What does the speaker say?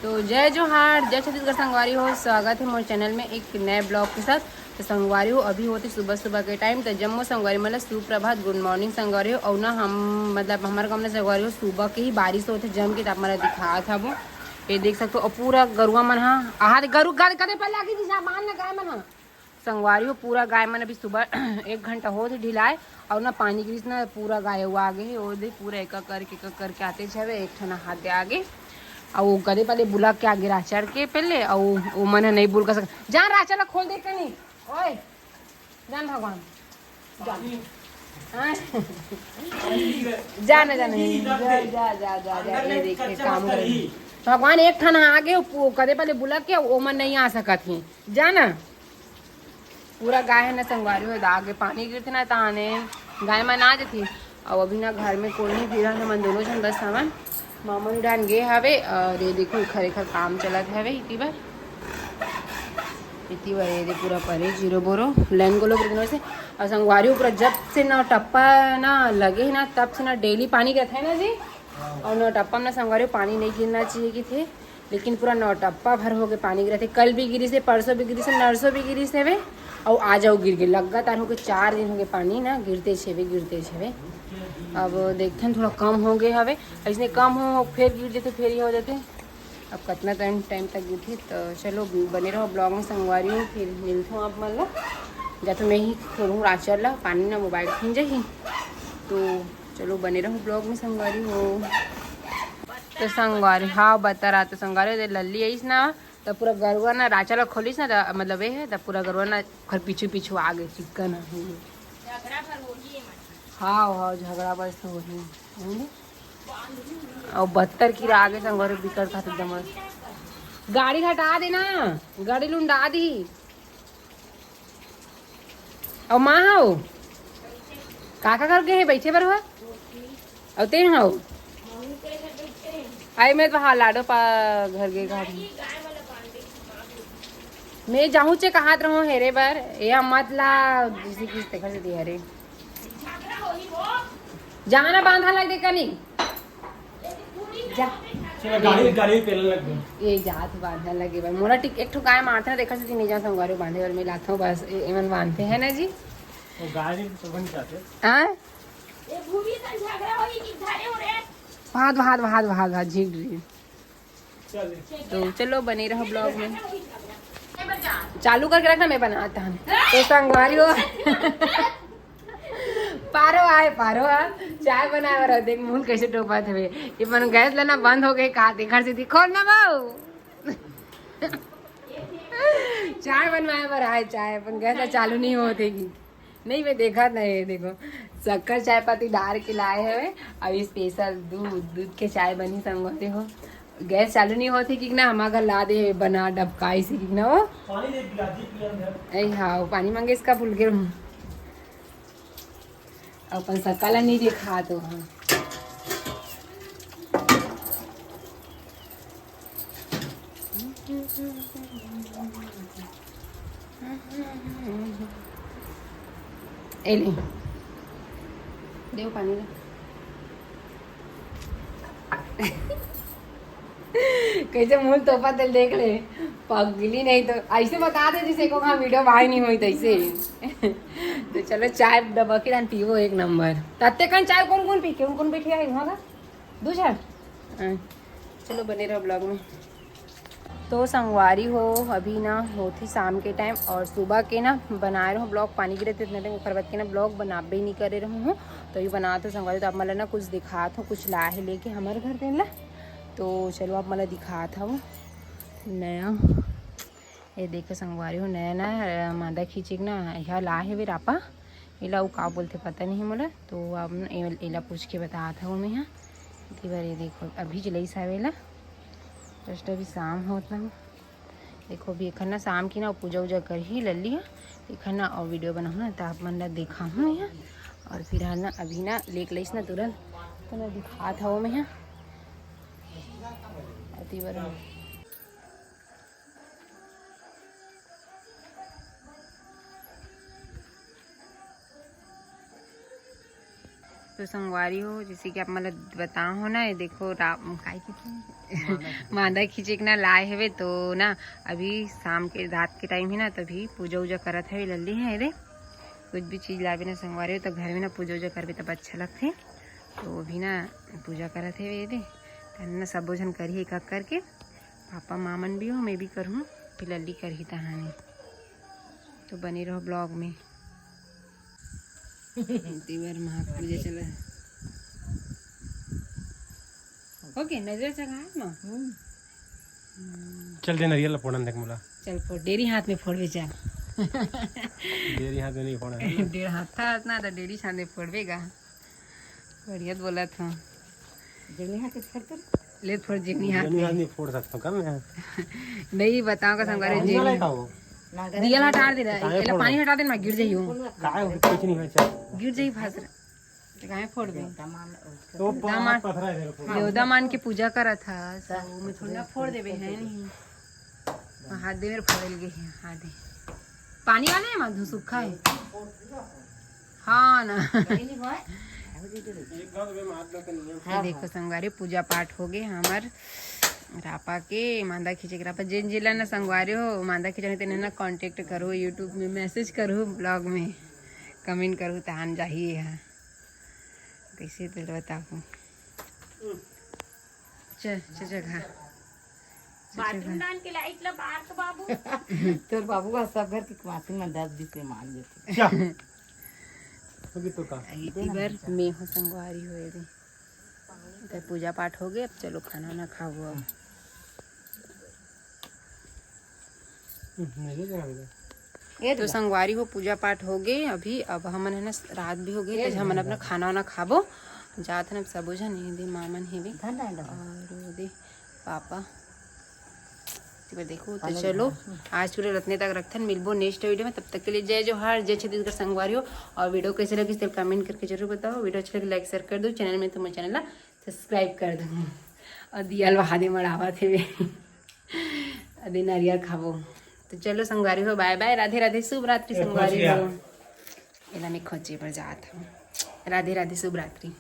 तो जय जोहार, जय छत्तीसगढ़ संगवारी हो। स्वागत है मोर चैनल में एक नए ब्लॉग के साथ। तो संगवारी हो अभी होती सुबह सुबह के टाइम तो जम्मू संगवारी मतलब सुप्रभात गुड मॉर्निंग संगवारी हो। और ना हम मतलब हमारे गाँव में संगवारी हो सुबह के ही बारिश होती जम के तब हमारा दिखा था वो ये देख सकते हो। और पूरा गरुआ मन हाँ गरु कदे पहले आगे मान ना गाय मन संगवारी हो पूरा गाय मन अभी सुबह 1 घंटा हो थे ढिलाए। और ना पानी गिरीस ना पूरा गाय हुआ आगे वो दे पूरा एक करके आते छवे एक ठना हाथ दे आगे। और गधे पहले बुला के आगे राचड़ के पहले और वो मन नहीं बुल कर सक जान राचड़ खोल दे कहीं ओए जान भगवान जान जा नहीं जा जा जा जा जा ये देखे काम कर भगवान एक ठन आगे कदे पहले बुला के वो मन नहीं आ सकत ही जाना पूरा गाय है ना संगवारी हो आगे पानी गिरते ना ताने गाय मन आ जाती। और अभी ना घर में कोई नहीं फिर मन दोनों जन बस सामान मामा डान गे हवे और ये देखो खरेखर काम चलत हवे इतनी बार ये पूरा परे जीरो बोरो लाइन को लोग से। और संगवारी पूरा जब से ना टप्पा ना लगे ना तब से ना डेली पानी गिरता है ना जी। और ना टप्पा में संगवारी पानी नहीं गिरना चाहिए कि थे लेकिन पूरा नौ टप्पा भर हो के पानी गिरा थे। कल भी गिरी से परसों भी गिरी से नरसों भी गिरी से वे और आ जाओ गिर गए लगातार हो गए 4 दिन हो गए पानी ना गिरते छेवे। अब देखते हैं थोड़ा कम हो गए हवे ऐसे कम हो फिर गिर जाते फिर ही हो जाते। अब कितना टाइम तक गिरती तो चलो बने रहो ब्लॉग में संगवारी हूँ फिर मिलता हूँ आप मतलब या तो मैं ही छोड़ूँ राचर ला पानी ना मोबाइल खींच जाही। तो चलो बने रहो ब्लॉग में संगवारी हो। तो संगवारी हाँ बता रहा तो संगवारी लल्ली आईस ना तो पूरा गरुआ ना राचर ला खोलीस ना मतलब ये है तो पूरा गरुआ ना घर पीछू आ गए चिक्कन हाँ झगड़ा बस तो वही और 72 की आगे संगवारी बिकट खाते एकदम गाड़ी हटा देना गाड़ी लुंडा दी और माँ हो काका करके है बैठे बर हुआ और ते हो आई मैं तो हाँ लाडो पा घर गए गाड़ी मैं जाऊँ चे कहा रहो हेरे बर ये मत ला जिसे किस देखा से दिया रे जाना बांधा लग दे कनी जा गाड़ी पेले लग गई ये जात बांधने लगे भाई मोरा टिक एक ठो गाय मारते देखा से नहीं जा संगवारी बांधे और मैं लाता हूं बस एमन बांधते हैं ना जी वो गाय तो बन जाते हां ये भूमि से झगड़ा होई कि धारे हो रे भाद झीक रही तो चलो बने रहो ब्लॉग में चालू करके रखना मैं बनाता हूं तो संगवारी हो पारो चाय बनाए बर देख मुंह कैसे टोपा थे ये मन गैस लेना बंद हो गए कहा देखा से खोल ना बाऊ चाय बनवाए बर आए चाय अपन गैस चालू नहीं होती की नहीं मैं देखा नहीं देखो शक्कर चाय पत्ती डाल के लाए है अभी स्पेशल दूध के चाय बनी संगवारी हो गैस चालू नहीं होती कि ना हमारा ला दे बना डबकाई से कि ना वो हाँ पानी मांगे इसका भूल के अपन सकल नहीं देखा तो हाँ एली देव पानी ला कैसे मुंह तोपा तेल देख ले पगली नहीं तो ऐसे बता दे जिसे को कहाँ वीडियो बाहर नहीं हुई तैसे तो चलो चाय डब्बा की दान पीवो एक नंबर तत्ते कन चाय कौन पी के कौन बैठी आई वहाँ का दूसरा चलो बने रहो ब्लॉग में। तो संगवारी हो अभी ना होती शाम के टाइम और सुबह के ना बना रहे हो ब्लॉग पानी गिरे इतने टाइम ऊपर के ना ब्लॉग बना भी नहीं करे रहा हूँ तो ये बनाते संगवारी तो आप मतलब ना कुछ दिखा था कुछ ला है लेके हमारे घर देना तो चलो आप मतलब दिखा था वो नया ये देखो संगवारी हो नया ना मादा खींचे ना यह ला है वे रापा इला वो का बोलते पता नहीं मोला तो आप इला पूछ के बता था वो मैं यहाँ बार ये देखो अभी जलाई सावेला जस्ट अभी शाम होता हूँ देखो अभी एक ना शाम की ना पूजा वूजा कर ही लल्ली है एक ना और वीडियो बनाऊँ ना तो आप मन ना देखा हूँ यहाँ और फिलहाल ना अभी ना लेक लईस ना तुरंत तो ना दिखा था वो मैं यहाँ अति बार तो संगवारी हो जैसे कि आप मतलब बताओ हो ना, ये देखो काय मादा खींचे ना लाए हवे तो ना अभी शाम के रात के टाइम ही ना तभी पूजा उजा करत है लल्ली है रे। कुछ भी चीज़ लावे ना संगवारी हो तो घर में ना पूजा उजा करबे तब अच्छा लगते। तो भी ना पूजा करत है ये दे ना सब जन करी एक करके, पापा मामन भी हो मैं भी करूँ फिर लल्ली कर ही तहानी। तो बने रहो ब्लॉग में। बार महाक पूजा चला ओके नजर चढ़ा ना चल दे नरियल फोड़न देख मुला। चल फोड़ डेरी हाथ में फोड़वे चल। डेरी हाथ में नहीं फोड़ा डेढ़ हाथ था ना तो डेरी हाथ में फोड़वेगा। बढ़िया बोला था जेनी हाथ फोड़ कर ले फोड़ जेनी हाथ नहीं फोड़ सकता कम है नहीं बताओ का संगारे जी दिया हटा दे रहा है पानी हटा दे ना गिर जाइयो काय कुछ नहीं है चल गिर जाई फास तो काहे फोड़ दे तो पाथ पथरा है देवता मान के पूजा करा था तो मैं थोड़ा फोड़ देबे है नहीं हाथ दे मेरे फोड़ लगे हाथ दे पानी वाले है मधु सूखा है हाँ ना। ये देखो संगवारी पूजा पाठ हो गए हमार रापा के मांदा खींचे के रापा जिन जिला ना संगवारी हो मांदा खींचे तेने ना कांटेक्ट करो यूट्यूब में मैसेज करो ब्लॉग में कमेंट करो तहान जाइए यहाँ कैसे तो बताओ चल चल जगह बाथरूम डाल के लाइट ला बाहर का बाबू तोर बाबू का सब घर की मासी में 10-20 मार देते क्या होगी तो का इतनी बार मैं हो संगवारी हुए थे तो पूजा पाठ हो गए। अब चलो खाना ना खाओ अब तो संगवारी हो पूजा पाठ हो गए अभी। अब हमन है ना रात भी हो गई तो हमन अपना खाना वाना खाबो जात है सब जन दे मामन है भी और दे पापा देखो। तो चलो आज पूरे रत्ने तक रखते हैं मिलबो नेक्स्ट वीडियो में। तब तक के लिए जय जोहार जय छत्तीसगढ़ संगवारी हो। और वीडियो कैसे लगी सिर्फ कमेंट करके जरूर बताओ। वीडियो अच्छी लगी लाइक शेयर कर दो चैनल में तो मेरे चैनल ला सब्सक्राइब कर दो और दियाल बहादे मड़ावा थे वे अदे नारियल खाबो। तो चलो संगवारी हो बाय बाय राधे राधे शुभ रात्रि संगवारी हो एला में खोजे पर जात हूँ राधे राधे शुभ रात्रि।